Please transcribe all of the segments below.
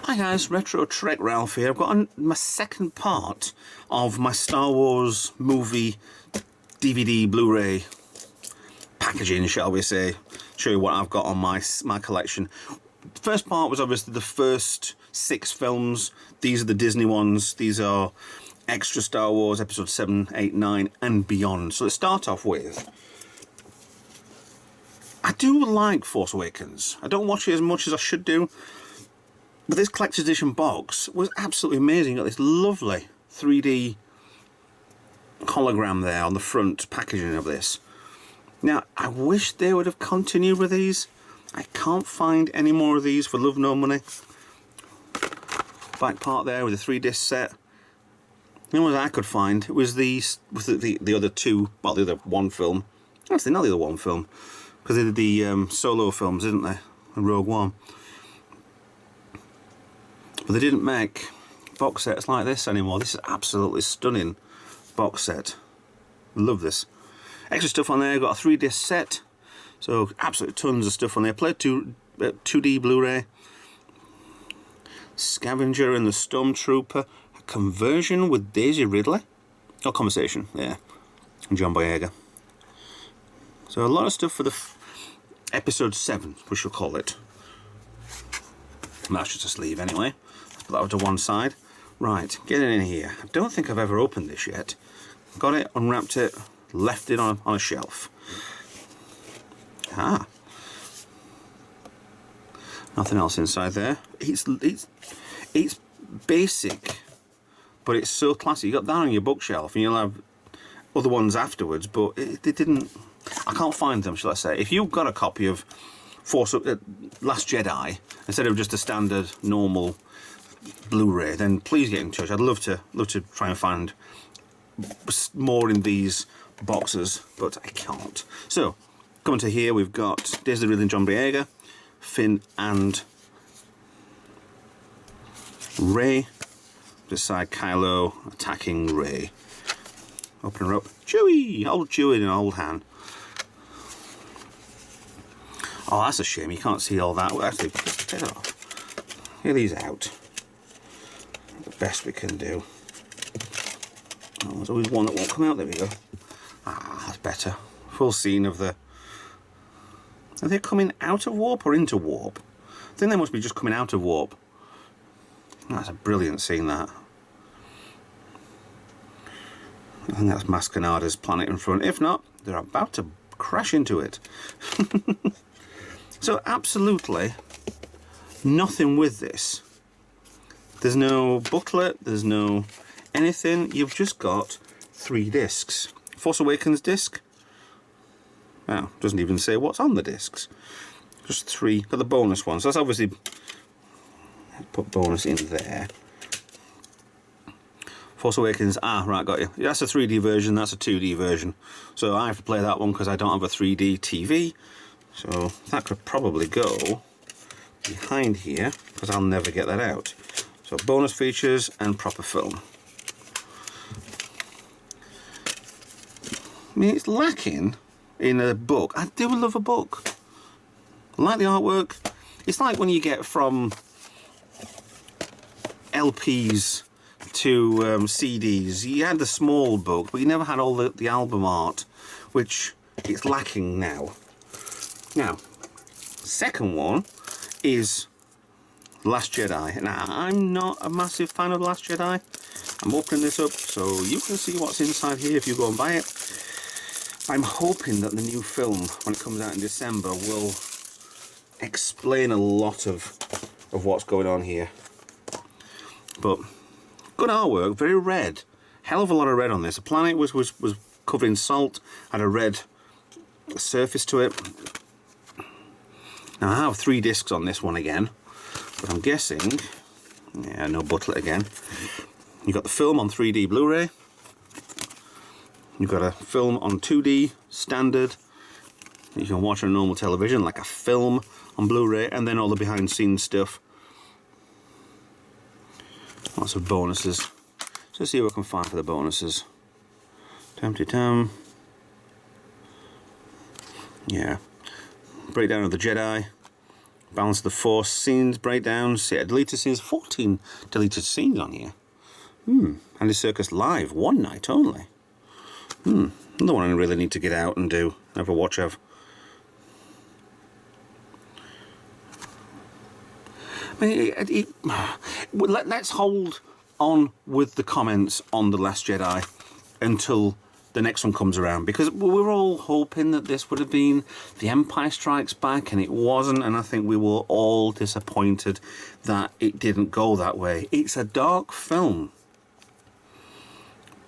Hi guys, Retro Trek Ralph here. I've got my second part of my Star Wars movie DVD Blu-ray packaging, shall we say. Show you what I've got on my collection. First part was obviously the first 6 films. These are the Disney ones. These are extra Star Wars episode 7, 8, 9 and beyond. So let's start off with, I do like Force Awakens. I don't watch it as much as I should do. But this collector's edition box was absolutely amazing. You got this lovely 3D hologram there on the front packaging of this. Now, I wish they would have continued with these. I can't find any more of these for love nor money. Back part there with a 3-disc set. The only ones I could find was these with the other two, well, the other one film. Actually, not the other one film, because they did the solo films, didn't they? And Rogue One. But they didn't make box sets like this anymore. This is absolutely stunning box set. Love this. Extra stuff on there. Got a 3-disc set. So absolutely tons of stuff on there. Played 2D Blu-ray. Scavenger and the Stormtrooper. A conversion with Daisy Ridley. Oh, conversation. Yeah. And John Boyega. So a lot of stuff for the episode 7, we shall call it. And that's just a sleeve anyway. Put that to one side. Right, get it in here. I don't think I've ever opened this yet. Got it, unwrapped it, left it on a shelf. Ah. Nothing else inside there. It's basic, but it's so classy. You got that on your bookshelf, and you'll have other ones afterwards, but they didn't. I can't find them, shall I say. If you've got a copy of Last Jedi instead of just a standard normal Blu-ray, then please get in touch. I'd love to try and find more in these boxes, but I can't. So coming to here, we've got Daisy Ridley and John Boyega, Finn and Rey. This side, Kylo attacking Rey. Open her up. Chewie, old Chewie in an old hand. Oh, that's a shame. You can't see all that. Well, actually, take it off. Get these out. The best we can do. Oh, there's always one that won't come out. There we go. Ah, that's better. Full scene of the... Are they coming out of warp or into warp? I think they must be just coming out of warp. That's a brilliant scene, that. I think that's Mascanada's planet in front. If not, they're about to crash into it. So absolutely nothing with this. There's no booklet, there's no anything. You've just got 3 discs. Force Awakens disc. Wow, doesn't even say what's on the discs. Just 3. Got the bonus one. So that's obviously, put bonus in there. Force Awakens, right, got you. That's a 3D version, that's a 2D version. So I have to play that one because I don't have a 3D TV. So that could probably go behind here, because I'll never get that out. So bonus features and proper film. I mean, it's lacking in a book. I do love a book. I like the artwork. It's like when you get from LPs to CDs. You had the small book, but you never had all the album art, which is lacking now. Now, second one is Last Jedi. Now, I'm not a massive fan of Last Jedi. I'm opening this up so you can see what's inside here if you go and buy it. I'm hoping that the new film, when it comes out in December, will explain a lot of what's going on here. But good artwork, very red. Hell of a lot of red on this. The planet was covered in salt, had a red surface to it. Now I have 3 discs on this one again, but I'm guessing, yeah, no booklet again. You've got the film on 3D Blu-ray. You've got a film on 2D standard. You can watch on normal television like a film on Blu-ray, and then all the behind-the-scenes stuff Lots of bonuses. So let's see what I can find for the bonuses. Tam-ti-tam. Yeah. Breakdown of the Jedi. Balance of the Force scenes, breakdowns. Yeah, deleted scenes. 14 deleted scenes on here. Andy Serkis live, one night only. Another one I really need to get out and do. Have a watch of. I mean, let's hold on with the comments on The Last Jedi until the next one comes around, because we were all hoping that this would have been The Empire Strikes Back, and it wasn't, and I think we were all disappointed that it didn't go that way. It's a dark film,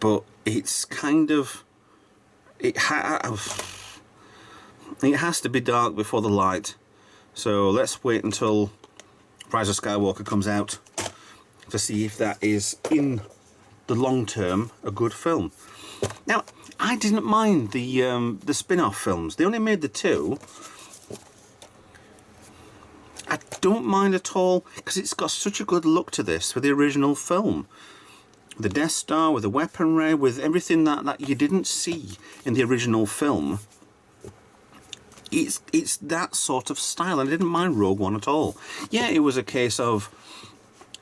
but it's kind of... It has to be dark before the light. So let's wait until Rise of Skywalker comes out to see if that is, in the long term, a good film. Now, I didn't mind the spin-off films. They only made the 2. I don't mind at all, because it's got such a good look to this with the original film. The Death Star, with the weaponry, with everything that you didn't see in the original film. It's that sort of style, and I didn't mind Rogue One at all. Yeah, it was a case of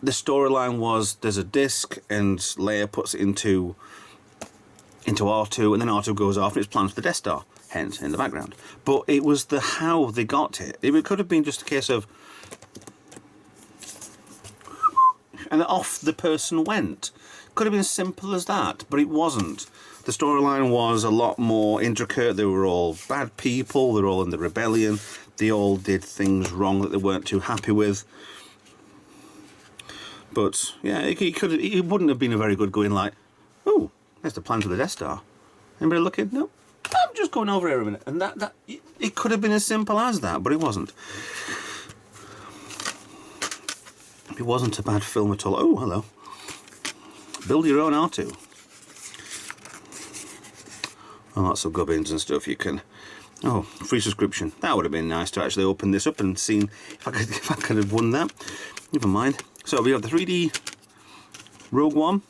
the storyline was there's a disc and Leia puts it into R2, and then R2 goes off and it's planned for the Death Star, hence in the background. But it was the how they got it. It could have been just a case of and off the person went. Could have been as simple as that, but it wasn't. The storyline was a lot more intricate. They were all bad people, they were all in the rebellion, they all did things wrong that they weren't too happy with. But yeah, it wouldn't have been a very good going like, oh, there's the plan for the Death Star. Anybody looking? No. I'm just going over here a minute. And it could have been as simple as that, but it wasn't. It wasn't a bad film at all. Oh, hello. Build your own R2. Oh, lots of gubbins and stuff you can... Oh, free subscription. That would have been nice to actually open this up and seen if I could have won that. Never mind. So we have the 3D Rogue One.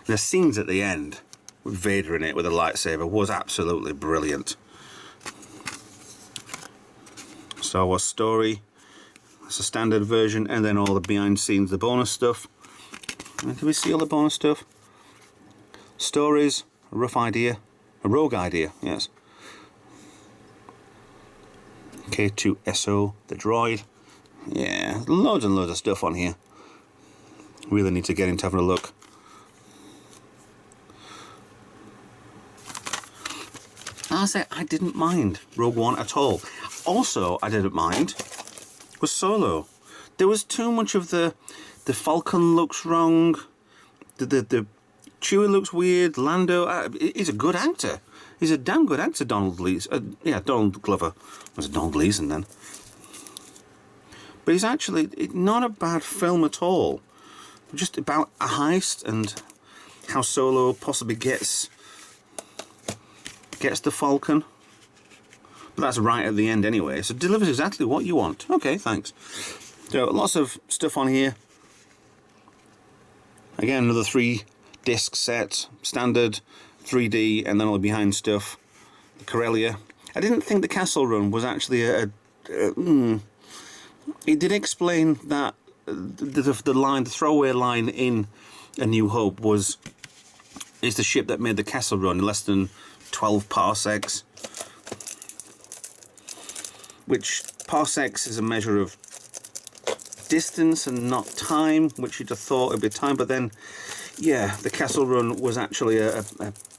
The scenes at the end with Vader in it with a lightsaber was absolutely brilliant. Star Wars Story. That's a standard version, and then all the behind scenes, the bonus stuff. Did we see all the bonus stuff? Stories, a rough idea, a rogue idea, yes. K2SO, the droid. Yeah, loads and loads of stuff on here. Really need to get into having a look. I say I didn't mind Rogue One at all. Also, I didn't mind was Solo. There was too much of the Falcon looks wrong. The Chewie looks weird. Lando, he's a good actor. He's a damn good actor, Donald Gleeson. Yeah, Donald Glover. Was it Donald Gleeson then? But he's actually not a bad film at all. Just about a heist and how Solo possibly gets the Falcon. But that's right at the end anyway, so it delivers exactly what you want. Okay, thanks. So lots of stuff on here. Again, another 3-disc set, standard 3D, and then all the behind stuff. The Corellia. I didn't think the Castle Run was actually it did explain that the throwaway line in A New Hope is the ship that made the Castle Run in less than 12 parsecs. Which parsecs is a measure of distance and not time, which you'd have thought would be time, but then, yeah, the Castle Run was actually a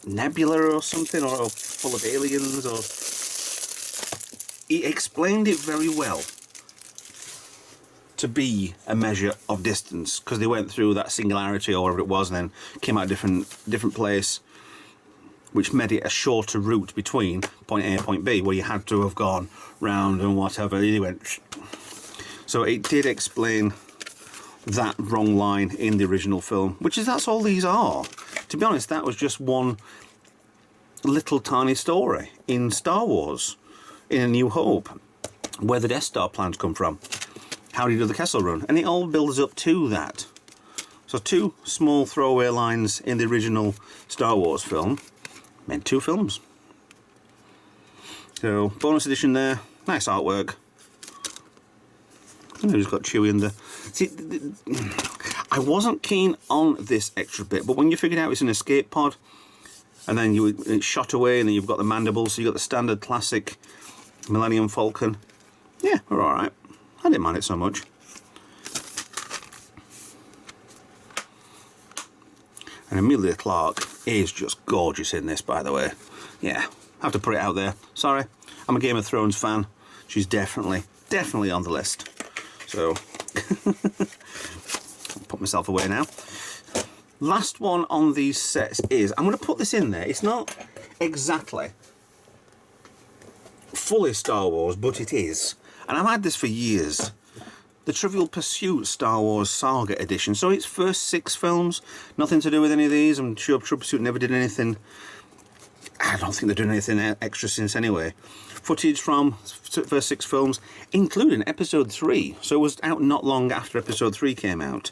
nebula or something, or full of aliens, or... He explained it very well to be a measure of distance, because they went through that singularity or whatever it was, and then came out a different place, which made it a shorter route between point A and point B, where you had to have gone round and whatever. You went. So it did explain that wrong line in the original film, that's all these are. To be honest, that was just one little tiny story in Star Wars, in A New Hope, where the Death Star plans come from. How do you do the Kessel Run? And it all builds up to that. So 2 small throwaway lines in the original Star Wars film meant 2 films. So bonus edition there, nice artwork. I know he's got Chewie in there. See, I wasn't keen on this extra bit, but when you figured out it's an escape pod, and then it's shot away, and then you've got the mandibles, so you've got the standard classic Millennium Falcon. Yeah, we're alright. I didn't mind it so much. And Emilia Clarke is just gorgeous in this, by the way. Yeah, I have to put it out there. Sorry, I'm a Game of Thrones fan. She's definitely on the list. So, I'll put myself away now. Last one on these sets is, I'm going to put this in there. It's not exactly fully Star Wars, but it is. And I've had this for years. The Trivial Pursuit Star Wars Saga Edition. So it's first 6 films. Nothing to do with any of these. I'm sure Trivial Pursuit never did anything. I don't think they're doing anything extra since anyway. Footage from first 6 films, including episode 3. So it was out not long after episode 3 came out.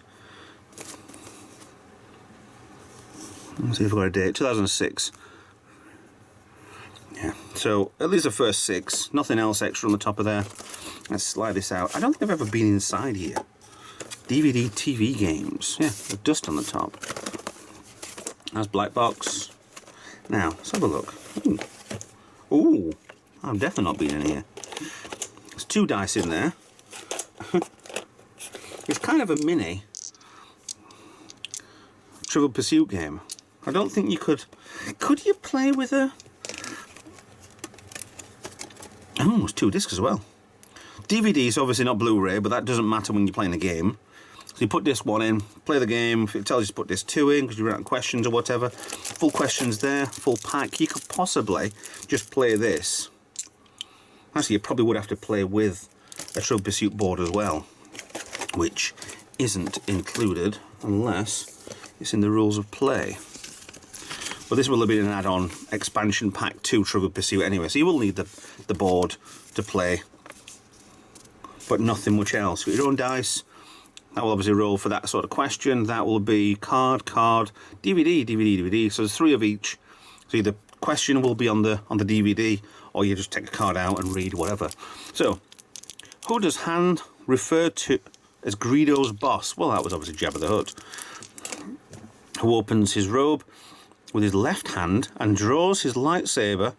Let's see if I've got a date. 2006. Yeah, so at least the first 6. Nothing else extra on the top of there. Let's slide this out. I don't think I've ever been inside here. DVD TV games. Yeah, the dust on the top. That's black box. Now, let's have a look. Ooh, I've definitely not been in here. There's 2 dice in there. It's kind of a mini Trivial Pursuit game. I don't think you could... Could you play with a... Oh, it's 2 discs as well. DVD is obviously not Blu-ray, but that doesn't matter when you're playing a game. So you put disc 1 in, play the game. If it tells you to put disc 2 in because you run out of questions or whatever, full questions there, full pack. You could possibly just play this. Actually, you probably would have to play with a Trivial Pursuit board as well, which isn't included unless it's in the rules of play. But this will have been an add-on expansion pack to Trivial Pursuit anyway, so you will need the board to play, but nothing much else. You've got your own dice. That will obviously roll for that sort of question. That will be card, DVD. So there's 3 of each. So the question will be on the DVD, or you just take a card out and read whatever. So, who does Han refer to as Greedo's boss? Well, that was obviously Jabba the Hutt, who opens his robe with his left hand and draws his lightsaber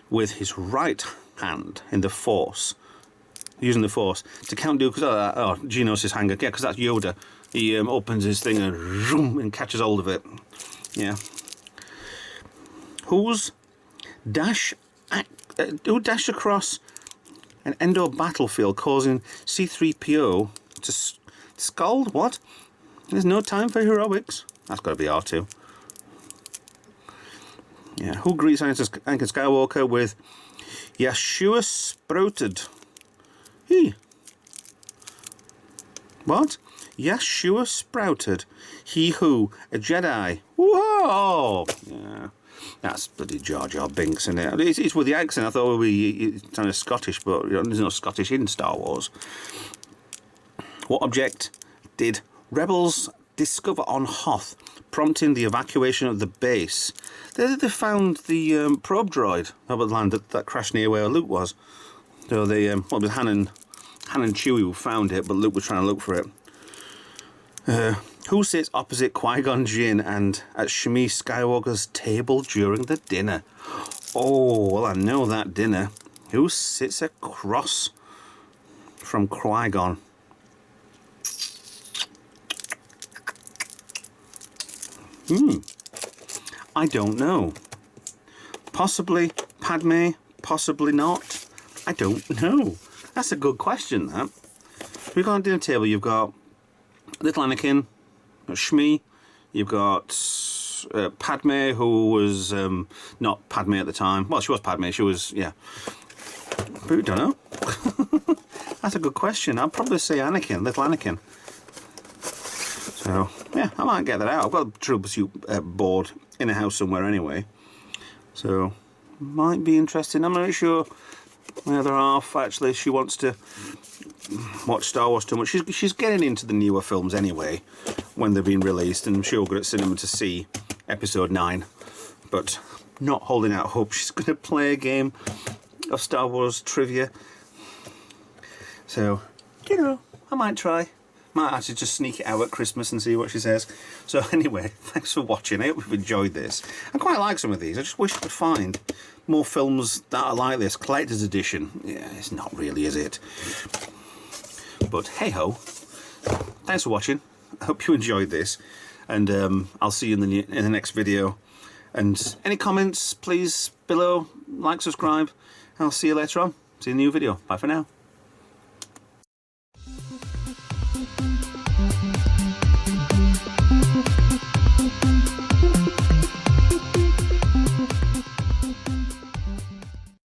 with his right hand in the Force. Using the Force to count down, because Geonosis hanger, yeah, because that's Yoda. He opens his thing and zoom, and catches hold of it. Yeah. Who dashed across an Endor battlefield, causing C-3PO to scald? What? There's no time for heroics. That's got to be R2. Yeah. Who greets Anakin Skywalker with Yeshua sprouted? He. What? Yeshua sprouted. He who? A Jedi. Whoa! Yeah. That's bloody Jar Jar Binks, isn't it? It's with the accent. I thought it was kind of Scottish, but there's no Scottish in Star Wars. What object did rebels discover on Hoth, prompting the evacuation of the base? They found the probe droid over the land that crashed near where Luke was. So they, it was Han and Chewie who found it, but Luke was trying to look for it. Who sits opposite Qui-Gon Jinn and at Shmi Skywalker's table during the dinner? Oh, well, I know that dinner. Who sits across from Qui-Gon? I don't know. Possibly Padme, possibly not. I don't know. That's a good question, that. We've got on dinner table, you've got little Anakin, Shmi, you've got Padme, who was not Padme at the time. Well, she was Padme, she was, yeah. But we don't know. That's a good question. I'd probably say Anakin, little Anakin. So, yeah, I might get that out. I've got a Trivial Pursuit board in a house somewhere anyway. So, might be interesting. I'm not sure. The other half, actually, she wants to watch Star Wars too much. She's getting into the newer films anyway, when they're being released, and she'll go to cinema to see Episode 9. But not holding out hope she's going to play a game of Star Wars trivia. So, you know, I might try. Might actually just sneak it out at Christmas and see what she says. So anyway, thanks for watching. I hope you've enjoyed this. I quite like some of these. I just wish I could find more films that are like this. Collector's edition. Yeah, it's not really, is it? But hey-ho. Thanks for watching. I hope you enjoyed this. And I'll see you in the next video. And any comments, please, below. Like, subscribe. I'll see you later on. See you in a new video. Bye for now.